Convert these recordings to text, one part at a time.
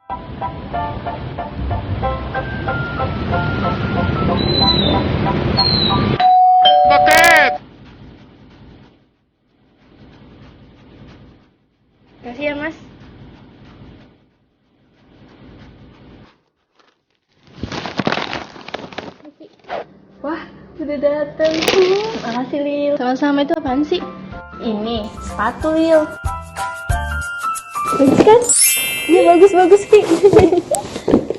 Kasih ya, Mas. Wah, udah dateng. Makasih, Lil. Sama-sama, itu apaan sih? Ini, sepatu, Lil. Bagus kan? Iya, bagus, Fi.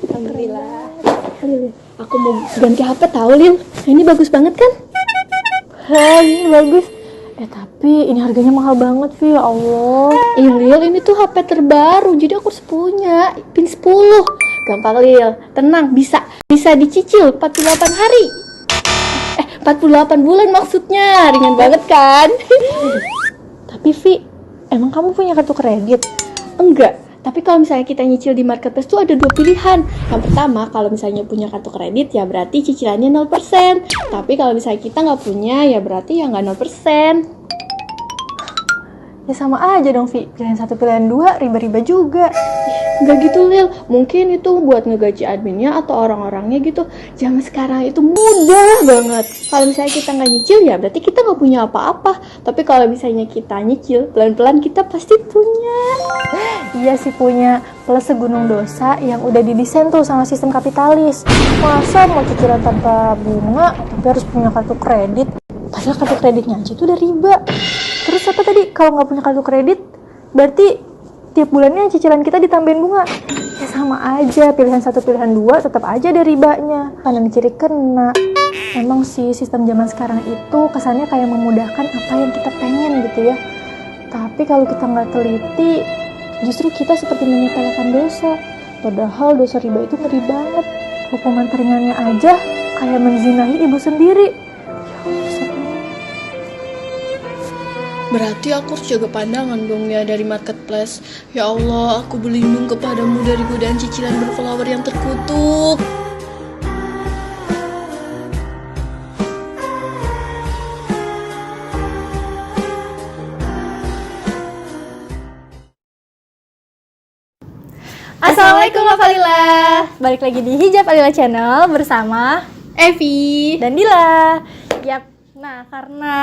Alhamdulillah. Aku mau ganti HP tahu, Lil. Ini bagus banget kan? Wah, ini bagus. Tapi ini harganya mahal banget, Vi. Ya Allah. Lil, ini tuh HP terbaru, jadi aku harus punya PIN 10. Gampang, Lil. Tenang, bisa dicicil 48 hari. 48 bulan maksudnya. Ringan banget kan? Tapi, Vi, emang kamu punya kartu kredit? Enggak. Tapi kalau misalnya kita nyicil di marketplace tuh ada dua pilihan. Yang pertama, kalau misalnya punya kartu kredit ya berarti cicilannya 0%. Tapi kalau misalnya kita nggak punya ya berarti ya nggak 0%. Ya sama aja dong, Vi. Pilihan satu, pilihan dua, riba-riba juga. Nggak gitu, Lil. Mungkin itu buat ngegaji adminnya atau orang-orangnya gitu. Zaman sekarang itu mudah banget. Kalau misalnya kita nggak nyicil ya berarti kita nggak punya apa-apa. Tapi kalau misalnya kita nyicil, pelan-pelan kita pasti punya. Iya sih punya. Plus segunung dosa yang udah didesain tuh sama sistem kapitalis. Masa mau cicilan tanpa bunga tapi harus punya kartu kredit? Padahal kartu kreditnya aja tuh udah riba. Terus apa tadi? Kalau nggak punya kartu kredit, berarti tiap bulannya cicilan kita ditambahin bunga. Ya sama aja, pilihan satu, pilihan dua, tetap aja ada ribanya. Kanan kiri kena. Emang sih sistem zaman sekarang itu kesannya kayak memudahkan apa yang kita pengen gitu ya. Tapi kalau kita nggak teliti, justru kita seperti menyepelekan dosa. Padahal dosa riba itu ngeri banget. Hukuman teringannya aja kayak menzinahi ibu sendiri. Berarti aku harus jaga pandangan dong ya dari marketplace. Ya Allah, aku berlindung kepadamu dari godaan cicilan berfollower yang terkutuk. Assalamualaikum Afalila. Balik lagi di Hijab Alila Channel bersama Evi dan Dila. Yap. Nah, karena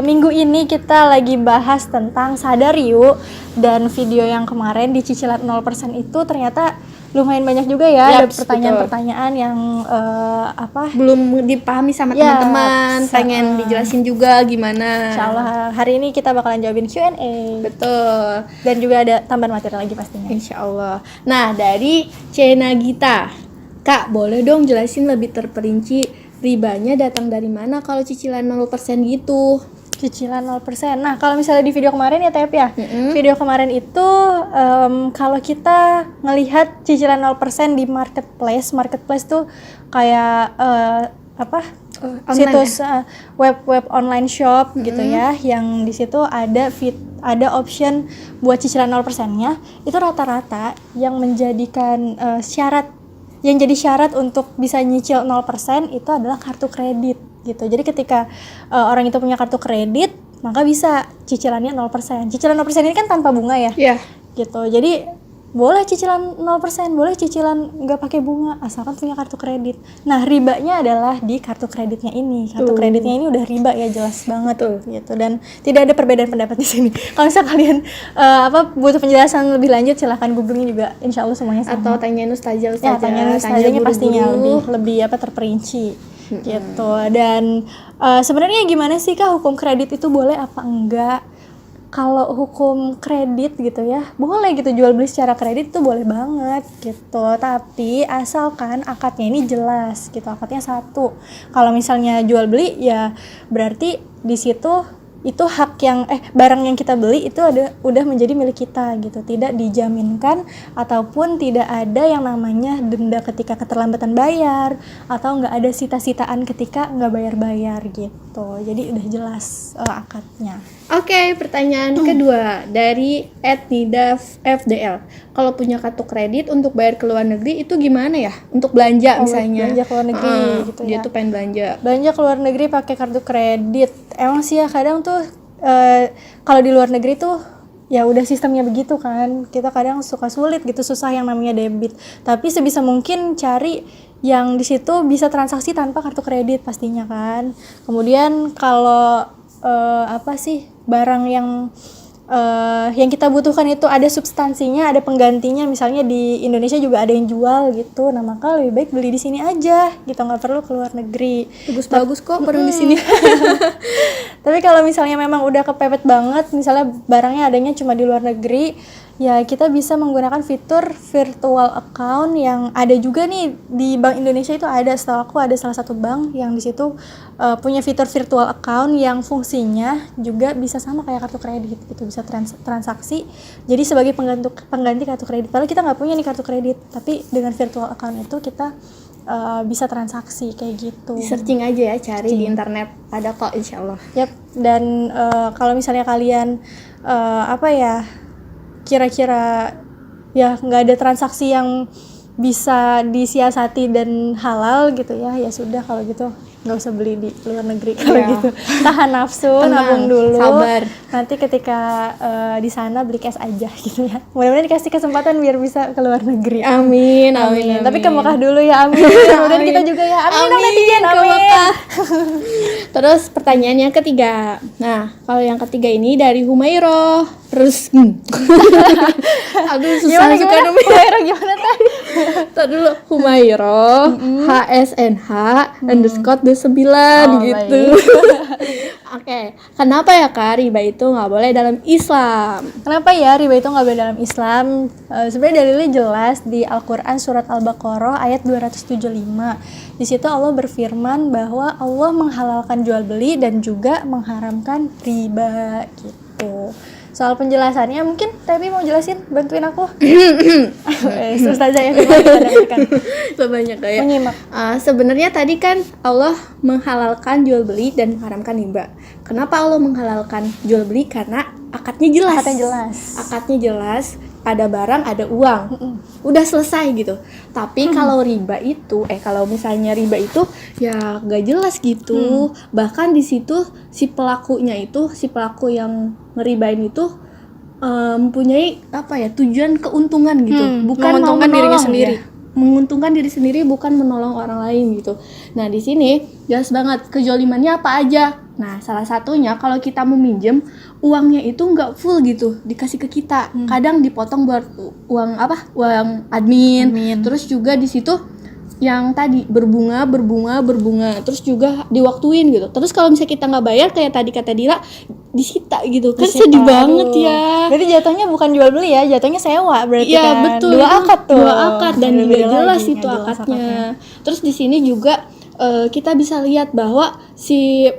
minggu ini kita lagi bahas tentang sadar yuk, dan video yang kemarin di cicilan 0% itu ternyata lumayan banyak juga ya. Ada pertanyaan-pertanyaan yang belum dipahami sama teman-teman, pengen dijelasin juga gimana. Insyaallah hari ini kita bakalan jawabin Q&A. Betul. Dan juga ada tambahan materi lagi pastinya. Insyaallah. Nah, dari Cena Gita, Kak, boleh dong jelasin lebih terperinci ribanya datang dari mana kalau cicilan 0% gitu? Cicilan 0%. Nah, kalau misalnya di video kemarin ya, Tep ya. Video kemarin itu kalau kita ngelihat cicilan 0% di marketplace tuh kayak situs web online shop gitu ya, yang di situ ada option buat cicilan 0%-nya. Itu rata-rata yang menjadikan yang jadi syarat untuk bisa nyicil 0% itu adalah kartu kredit gitu. Jadi ketika orang itu punya kartu kredit, maka bisa cicilannya 0%. Cicilan 0% ini kan tanpa bunga ya? Iya. Gitu. Jadi boleh cicilan 0%, boleh cicilan nggak pakai bunga, asalkan punya kartu kredit. Nah, ribanya adalah di kartu kreditnya ini. Kartu kreditnya ini udah riba ya, jelas banget tuh gitu. Dan tidak ada perbedaan pendapat di sini. Kalau misalnya kalian butuh penjelasan lebih lanjut, silahkan googling juga. Insya Allah semuanya sama. Atau tanyain ustazah. Ya, tanyain ustazahnya pastinya lebih terperinci gitu. Dan sebenarnya gimana sih Kak, hukum kredit itu boleh apa enggak? Kalau hukum kredit gitu ya, boleh gitu, jual beli secara kredit itu boleh banget gitu. Tapi asalkan akadnya ini jelas gitu, akadnya satu. Kalau misalnya jual beli ya berarti di situ itu hak yang barang yang kita beli itu udah menjadi milik kita gitu, tidak dijaminkan ataupun tidak ada yang namanya denda ketika keterlambatan bayar atau nggak ada sita-sitaan ketika nggak bayar gitu. Jadi udah jelas akadnya. Oke, pertanyaan kedua dari @nidafdl. Kalau punya kartu kredit untuk bayar ke luar negeri itu gimana ya? Untuk belanja misalnya. Belanja ke luar negeri gitu ya. Dia tuh pengen belanja. Belanja ke luar negeri pakai kartu kredit. Emang sih ya kadang tuh kalau di luar negeri tuh ya udah sistemnya begitu kan, kita kadang suka sulit gitu, susah yang namanya debit. Tapi sebisa mungkin cari yang di situ bisa transaksi tanpa kartu kredit pastinya kan. Kemudian kalau barang yang kita butuhkan itu ada substansinya, ada penggantinya, misalnya di Indonesia juga ada yang jual gitu. Nah, maka lebih baik beli di sini aja gitu, nggak perlu ke luar negeri. Bagus kok barang di sini. Tapi kalau misalnya memang udah kepepet banget, misalnya barangnya adanya cuma di luar negeri, ya kita bisa menggunakan fitur virtual account yang ada juga nih di Bank Indonesia. Itu ada, setahu aku ada salah satu bank yang di situ punya fitur virtual account yang fungsinya juga bisa sama kayak kartu kredit gitu, bisa transaksi jadi sebagai pengganti kartu kredit. Padahal kita nggak punya nih kartu kredit, tapi dengan virtual account itu kita bisa transaksi kayak gitu. Searching aja ya, cari di internet, ada kok insyaallah. Yap. Dan kalau misalnya kalian kira-kira ya nggak ada transaksi yang bisa disiasati dan halal gitu ya sudah, kalau gitu nggak usah beli di luar negeri kalau gitu. Tahan nafsu, nabung dulu, sabar. nanti ketika di sana beli cash aja gitu ya. Mudah-mudahan dikasih kesempatan biar bisa ke luar negeri. Amin. Tapi ke Mekah dulu ya, amin. Kemudian kita juga ya, amin dong netizen, ke amin. Mekah. Terus pertanyaan yang ketiga. Nah, kalau yang ketiga ini dari Humairah. Terus aduh susah suka namanya. Gimana tadi? Tadi dulu Humairah HSNH _29 gitu. Oke, kenapa ya Kak riba itu nggak boleh dalam Islam? Kenapa ya riba itu nggak boleh dalam Islam? Sebenarnya dalilnya jelas di Al-Quran surat Al-Baqarah ayat 275. Di situ Allah berfirman bahwa Allah menghalalkan jual beli dan juga mengharamkan riba gitu. Soal penjelasannya mungkin Tebi mau jelasin, bantuin aku. Ustazah ya, Banyak kayak. Menyimak. Sebenarnya tadi kan Allah menghalalkan jual beli dan mengharamkan riba. Kenapa Allah menghalalkan jual beli? Karena akadnya jelas. Akadnya jelas. Ada barang, ada uang. Udah selesai gitu. Tapi kalau riba itu, kalau misalnya riba itu ya nggak jelas gitu. Bahkan di situ si pelaku yang ngeribain itu mempunyai tujuan keuntungan gitu, bukan menguntungkan dirinya sendiri. Menguntungkan diri sendiri, bukan menolong orang lain gitu. Nah, di sini jelas banget kejolimannya apa aja. Nah, salah satunya kalau kita mau minjem, uangnya itu nggak full gitu dikasih ke kita. Kadang dipotong buat uang admin. Terus juga di situ yang tadi berbunga, terus juga diwaktuin gitu. Terus kalau misalnya kita nggak bayar, kayak tadi kata Dila, disita gitu. Kan sedih banget ya. Berarti jatuhnya bukan jual beli ya, jatuhnya sewa berarti ya, kan. Betul, Dua akad dan juga jelas itu akadnya. Terus di sini juga kita bisa lihat bahwa si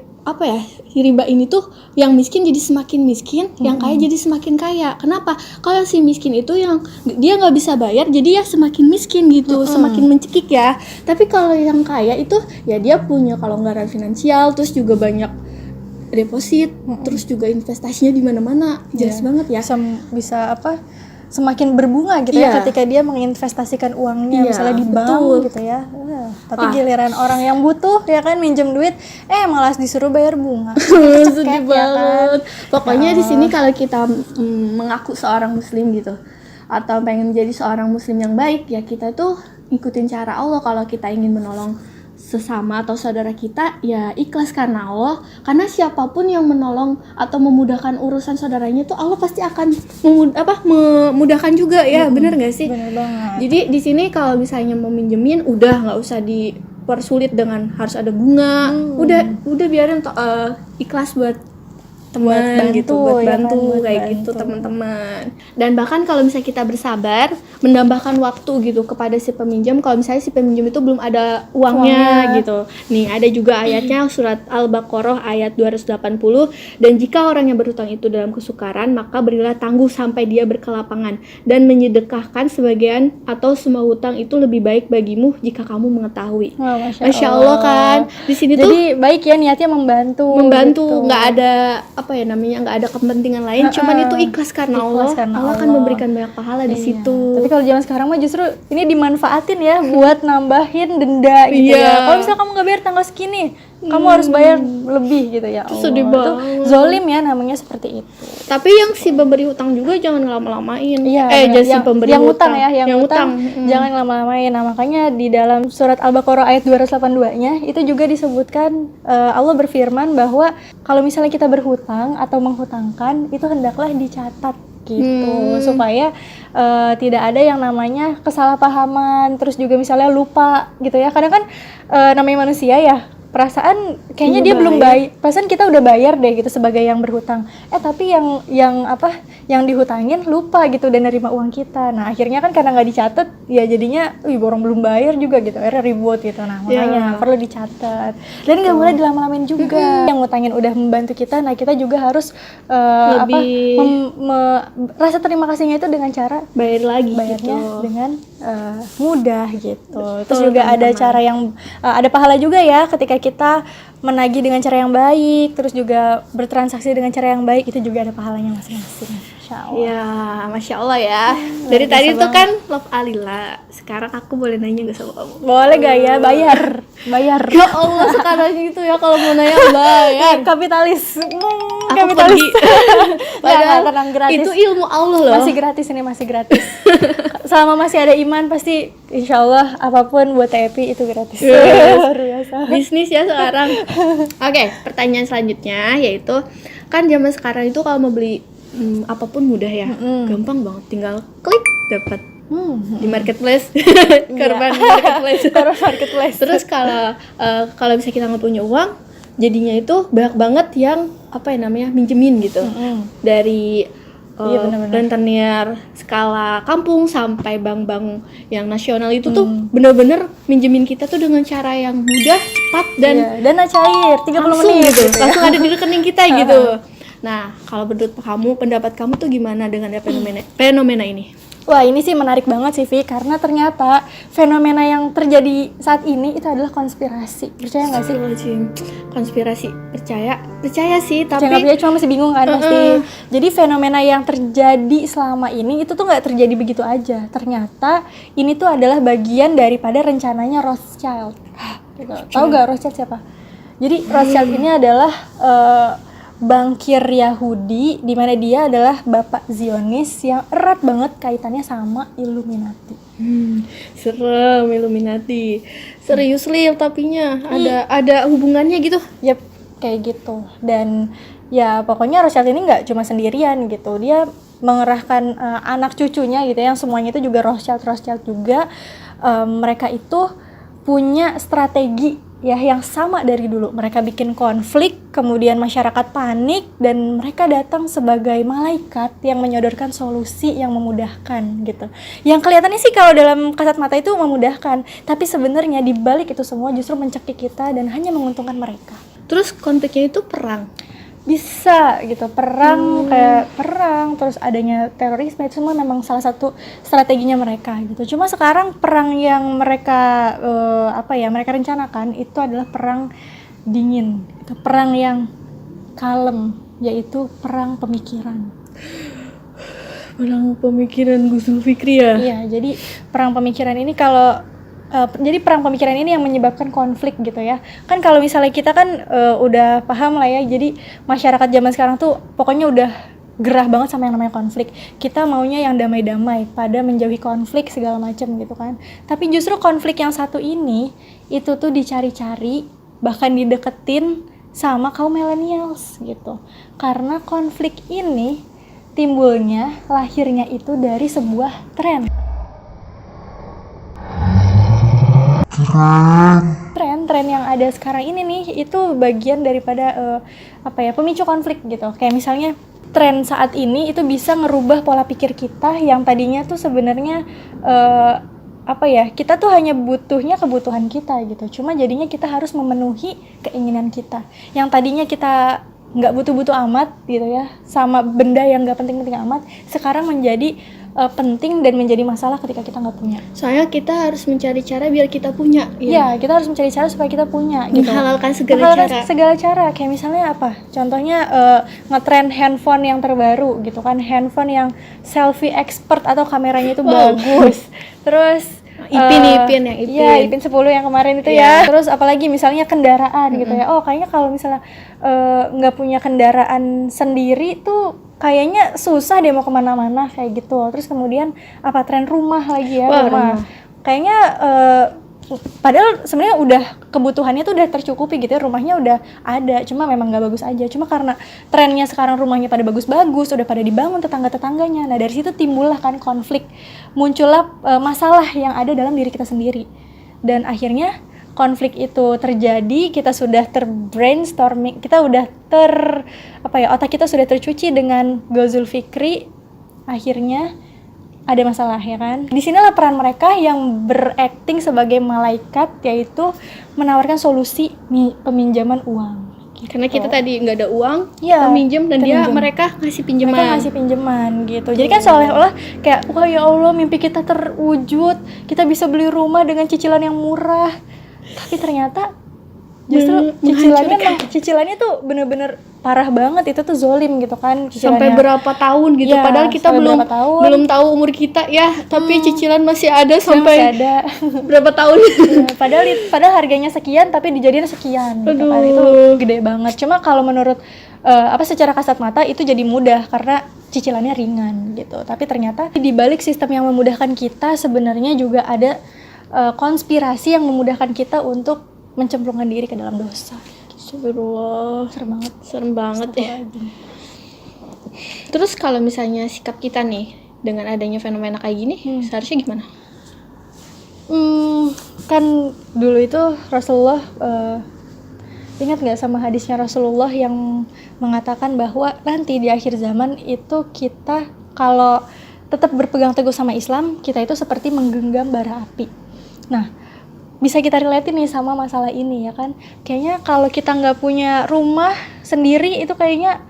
riba ini tuh yang miskin jadi semakin miskin, yang kaya jadi semakin kaya. Kenapa? Kalau si miskin itu yang dia nggak bisa bayar, jadi ya semakin miskin gitu, semakin mencekik ya. Tapi kalau yang kaya itu ya dia punya kelonggaran finansial, terus juga banyak deposit, terus juga investasinya di mana-mana. Jelas banget ya. Bisa semakin berbunga gitu ya ketika dia menginvestasikan uangnya misalnya di bank gitu ya. Tapi giliran orang yang butuh ya kan minjem duit malah disuruh bayar bunga. Sedih banget. Pokoknya di sini kalau kita mengaku seorang muslim gitu atau pengen menjadi seorang muslim yang baik, ya kita tuh ikutin cara Allah. Kalau kita ingin menolong sesama atau saudara kita, ya ikhlas karena Allah. Karena siapapun yang menolong atau memudahkan urusan saudaranya tuh Allah pasti akan memudahkan juga ya. Bener nggak sih? Bener banget. Jadi di sini kalau misalnya mau minjemin, udah nggak usah dipersulit dengan harus ada bunga. Udah biarin ikhlas buat teman gitu, buat bantu kayak gitu teman-teman. Dan bahkan kalau misalnya kita bersabar menambahkan waktu gitu kepada si peminjam, kalau misalnya si peminjam itu belum ada uangnya gitu. Nih ada juga ayatnya surat Al-Baqarah ayat 280, dan jika orang yang berhutang itu dalam kesukaran, maka berilah tangguh sampai dia berkelapangan dan menyedekahkan sebagian atau semua hutang itu lebih baik bagimu jika kamu mengetahui. Masya Allah kan. Di sini jadi baik ya niatnya membantu gitu. Nggak ada nggak ada kepentingan lain, cuman itu ikhlas karena Allah. Allah akan memberikan banyak pahala di situ. Tapi kalau zaman sekarang mah justru ini dimanfaatin ya buat nambahin denda gitu ya. Kalau misalnya kamu nggak bayar tanggal segini, kamu harus bayar lebih gitu ya Allah. Sedih Itu banget. zolim ya namanya seperti itu. Tapi yang si pemberi hutang juga jangan lama-lamain. Iya, Jangan si yang, pemberi yang hutang. utang ya, yang utang jangan lama-lamain. Nah, makanya di dalam surat Al-Baqarah ayat 282-nya itu juga disebutkan Allah berfirman bahwa kalau misalnya kita berhutang atau menghutangkan itu hendaklah dicatat gitu supaya tidak ada yang namanya kesalahpahaman, terus juga misalnya lupa gitu ya. Kadang kan namanya manusia ya, perasaan kayaknya dia belum bayar, perasaan kita udah bayar deh gitu sebagai yang berhutang, tapi yang dihutangin lupa gitu dan nerima uang kita. Nah akhirnya kan karena nggak dicatat ya jadinya orang belum bayar juga gitu, akhirnya ribut gitu. Nah makanya perlu dicatat dan nggak boleh dilama-lamain juga. Yang ngutangin udah membantu kita, nah kita juga harus rasa terima kasihnya itu dengan cara bayar lagi bayarnya gitu. dengan mudah gitu. Terus juga ada cara yang ada pahala juga ya ketika kita menagih dengan cara yang baik, terus juga bertransaksi dengan cara yang baik, itu juga ada pahalanya masing-masing. Masya Allah. Ya, Masya Allah ya. Dari tadi tuh kan love Alila. Sekarang aku boleh nanya gak sama kamu? Boleh gak ya? Bayar. Ya Allah, sekarang gitu ya kalau mau nanya bayar. Kapitalis. Aku Kapitalis. pergi. Padahal tenang, gratis. Itu ilmu Allah loh. Masih gratis ini, masih gratis. Selama masih ada iman pasti insya Allah apapun buat TEPI itu gratis. Luar biasa. Bisnis ya sekarang. Oke, pertanyaan selanjutnya yaitu kan zaman sekarang itu kalau mau beli apapun mudah ya, gampang banget, tinggal klik dapat di marketplace, korban marketplace. Terus kalau bisa kita nggak punya uang, jadinya itu banyak banget yang minjemin gitu dari rentenir skala kampung sampai bank-bank yang nasional itu tuh bener-bener minjemin kita tuh dengan cara yang mudah, cepat dan dana cair 30 langsung menit gitu, langsung ada di rekening kita gitu. Nah, kalau menurut kamu, pendapat kamu tuh gimana dengan fenomena ini? Wah, ini sih menarik banget sih, Vi, karena ternyata fenomena yang terjadi saat ini itu adalah konspirasi. Percaya nggak sih? Konspirasi, percaya sih, tapi Percaya nggak percaya, cuma masih bingung kan pasti. Jadi fenomena yang terjadi selama ini itu tuh nggak terjadi begitu aja. Ternyata ini tuh adalah bagian daripada rencananya Rothschild. Gitu. Tahu nggak Rothschild siapa? Jadi Rothschild ini adalah bankir Yahudi, di mana dia adalah bapak Zionis yang erat banget kaitannya sama Illuminati. Serem Illuminati. Serius Lil, tapinya ada hubungannya gitu. Yap, kayak gitu. Dan ya pokoknya Rothschild ini nggak cuma sendirian gitu. Dia mengerahkan anak cucunya gitu, yang semuanya itu juga Rothschild juga. Mereka itu punya strategi ya yang sama dari dulu. Mereka bikin konflik, kemudian masyarakat panik, dan mereka datang sebagai malaikat yang menyodorkan solusi yang memudahkan gitu. Yang kelihatannya sih kalau dalam kasat mata itu memudahkan, tapi sebenarnya di balik itu semua justru mencekik kita dan hanya menguntungkan mereka. Terus konfliknya itu perang. Bisa gitu, kayak perang, terus adanya terorisme, itu semua memang salah satu strateginya mereka gitu. Cuma sekarang perang yang mereka mereka rencanakan itu adalah perang dingin, itu perang yang kalem, yaitu perang pemikiran. Perang pemikiran Gus Zulfikri ya? Iya, jadi perang pemikiran ini jadi perang pemikiran ini yang menyebabkan konflik gitu ya. Kan kalau misalnya kita kan udah paham lah ya, jadi masyarakat zaman sekarang tuh pokoknya udah gerah banget sama yang namanya konflik. Kita maunya yang damai-damai, pada menjauhi konflik segala macam gitu kan. Tapi justru konflik yang satu ini itu tuh dicari-cari, bahkan dideketin sama kaum millennials gitu. Karena konflik ini timbulnya, lahirnya itu dari sebuah tren yang ada sekarang ini nih, itu bagian daripada pemicu konflik gitu. Kayak misalnya tren saat ini itu bisa ngerubah pola pikir kita yang tadinya tuh sebenarnya kita tuh hanya butuhnya kebutuhan kita gitu. Cuma jadinya kita harus memenuhi keinginan kita. Yang tadinya kita nggak butuh-butuh amat gitu ya, sama benda yang nggak penting-penting amat, sekarang menjadi penting dan menjadi masalah ketika kita nggak punya. Soalnya kita harus mencari cara biar kita punya. Iya, kita harus mencari cara supaya kita punya gitu. Menghalalkan segala cara. Kayak misalnya apa? Contohnya ngetrend handphone yang terbaru gitu kan, handphone yang selfie expert atau kameranya itu bagus. Terus Ipin yang Ipin. Iya, Ipin 10 yang kemarin itu ya. Terus apalagi misalnya kendaraan gitu ya. Oh, kayaknya kalau misalnya nggak punya kendaraan sendiri tuh kayaknya susah deh mau kemana-mana kayak gitu. Terus kemudian apa tren rumah lagi ya. Wah, rumah. Kayaknya padahal sebenarnya udah kebutuhannya tuh udah tercukupi gitu ya, rumahnya udah ada, cuma memang nggak bagus aja. Cuma karena trennya sekarang rumahnya pada bagus-bagus, udah pada dibangun tetangga-tetangganya. Nah dari situ timbullah kan konflik, muncullah masalah yang ada dalam diri kita sendiri. Dan akhirnya konflik itu terjadi, kita sudah terbrainstorming, kita udah otak kita sudah tercuci dengan gozul fikri, akhirnya ada masalah ya kan. Di sinilah peran mereka yang berakting sebagai malaikat, yaitu menawarkan solusi peminjaman uang. Gitu. Karena kita tadi nggak ada uang, ya, kita minjem dan mereka ngasih pinjaman. Mereka ngasih pinjaman gitu. Jadi kan seolah-olah kayak wah ya Allah mimpi kita terwujud, kita bisa beli rumah dengan cicilan yang murah. Tapi ternyata justru cicilannya tuh bener-bener parah banget, itu tuh zolim gitu kan cicilannya. Sampai berapa tahun gitu ya, padahal kita belum tahu umur kita ya, tapi cicilan masih ada sampai berapa tahun. Ya, padahal harganya sekian tapi dijadiin sekian gitu kan. Itu gede banget. Cuma kalau menurut secara kasat mata itu jadi mudah karena cicilannya ringan gitu. Tapi ternyata di balik sistem yang memudahkan kita sebenarnya juga ada konspirasi yang memudahkan kita untuk mencemplungkan diri ke dalam dosa. Astagfirullah, serem banget ya. Terus kalau misalnya sikap kita nih dengan adanya fenomena kayak gini, seharusnya gimana? Kan dulu itu Rasulullah ingat nggak sama hadisnya Rasulullah yang mengatakan bahwa nanti di akhir zaman itu kita kalau tetap berpegang teguh sama Islam, kita itu seperti menggenggam bara api. Nah, bisa kita relate nih sama masalah ini ya kan. Kayaknya kalau kita nggak punya rumah sendiri itu kayaknya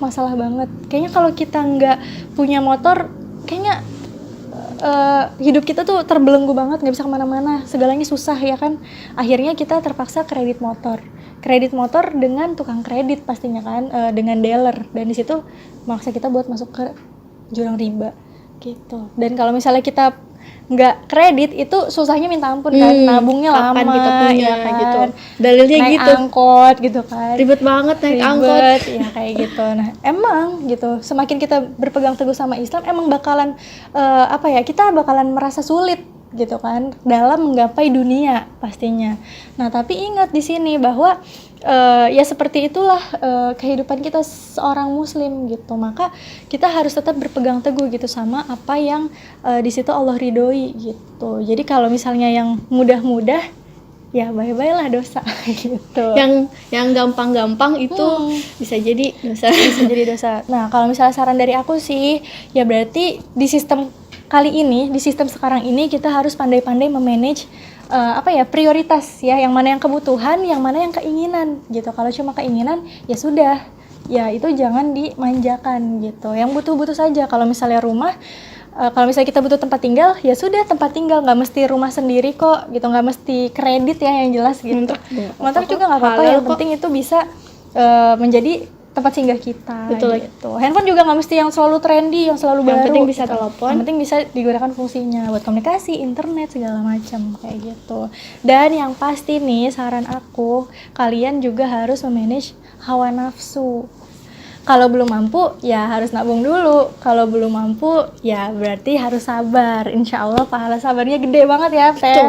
masalah banget. Kayaknya kalau kita nggak punya motor, kayaknya hidup kita tuh terbelenggu banget, nggak bisa kemana-mana, segalanya susah ya kan. Akhirnya kita terpaksa kredit motor dengan tukang kredit pastinya kan, dengan dealer, dan di situ maksa kita buat masuk ke jurang riba gitu. Dan kalau misalnya kita nggak kredit itu susahnya minta ampun kan, nabungnya lama kita punya, ya kan gitu. Dalilnya naik gitu, angkot gitu kan, ribet banget naik angkot ya kayak gitu. Nah emang gitu, semakin kita berpegang teguh sama Islam emang bakalan kita bakalan merasa sulit gitu kan dalam menggapai dunia pastinya. Nah tapi ingat di sini bahwa ya seperti itulah kehidupan kita seorang muslim gitu. Maka kita harus tetap berpegang teguh gitu sama apa yang di situ Allah ridhoi gitu. Jadi kalau misalnya yang mudah-mudah ya bye-bye lah dosa gitu. Yang gampang-gampang itu bisa jadi dosa. Nah kalau misalnya saran dari aku sih ya berarti di sistem kali ini, di sistem sekarang ini kita harus pandai-pandai memanage prioritas ya, yang mana yang kebutuhan, yang mana yang keinginan gitu. Kalau cuma keinginan ya sudah, ya itu jangan dimanjakan gitu. Yang butuh-butuh saja. Kalau misalnya rumah, kalau misalnya kita butuh tempat tinggal, ya sudah tempat tinggal, nggak mesti rumah sendiri kok gitu, nggak mesti kredit ya yang jelas gitu. Motor juga nggak apa-apa, yang penting itu bisa menjadi tempat singgah kita. Betul gitu. Handphone juga nggak mesti yang selalu trendy, yang selalu baru. Yang penting bisa gitu. telepon. Yang penting bisa digunakan fungsinya buat komunikasi, internet segala macam kayak gitu. Dan yang pasti nih saran aku, kalian juga harus memanage hawa nafsu. Kalau belum mampu ya harus nabung dulu. Kalau belum mampu ya berarti harus sabar. Insya Allah pahala sabarnya gede banget ya,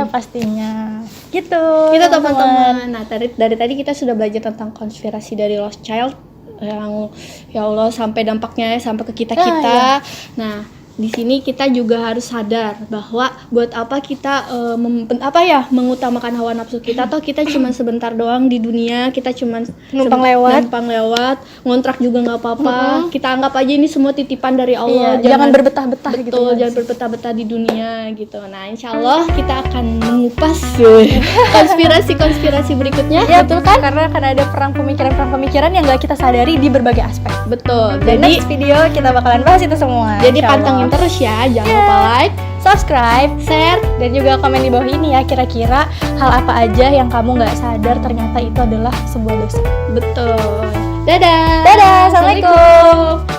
pastinya. Gitu. Kita teman-teman. Nah dari tadi kita sudah belajar tentang konspirasi dari Lost Child. Yang ya Allah sampai dampaknya sampai ke kita. Iya. Nah di sini kita juga harus sadar bahwa buat apa kita mengutamakan hawa nafsu kita, atau kita cuma sebentar doang di dunia, kita cuma numpang lewat, ngontrak juga nggak apa-apa. Kita anggap aja ini semua titipan dari Allah. Iya, jangan berbetah-betah gitu. Betul, jangan berbetah-betah di dunia gitu. Nah insya Allah kita akan mengupas konspirasi berikutnya. Ya betul kan? Karena akan ada perang pemikiran yang nggak kita sadari di berbagai aspek. Betul. Jadi next video kita bakalan bahas itu semua. Jadi pantengin terus ya, jangan lupa like, subscribe, share, dan juga komen di bawah ini ya, kira-kira hal apa aja yang kamu nggak sadar ternyata itu adalah sebuah dosa. Betul. Dadah. Assalamualaikum.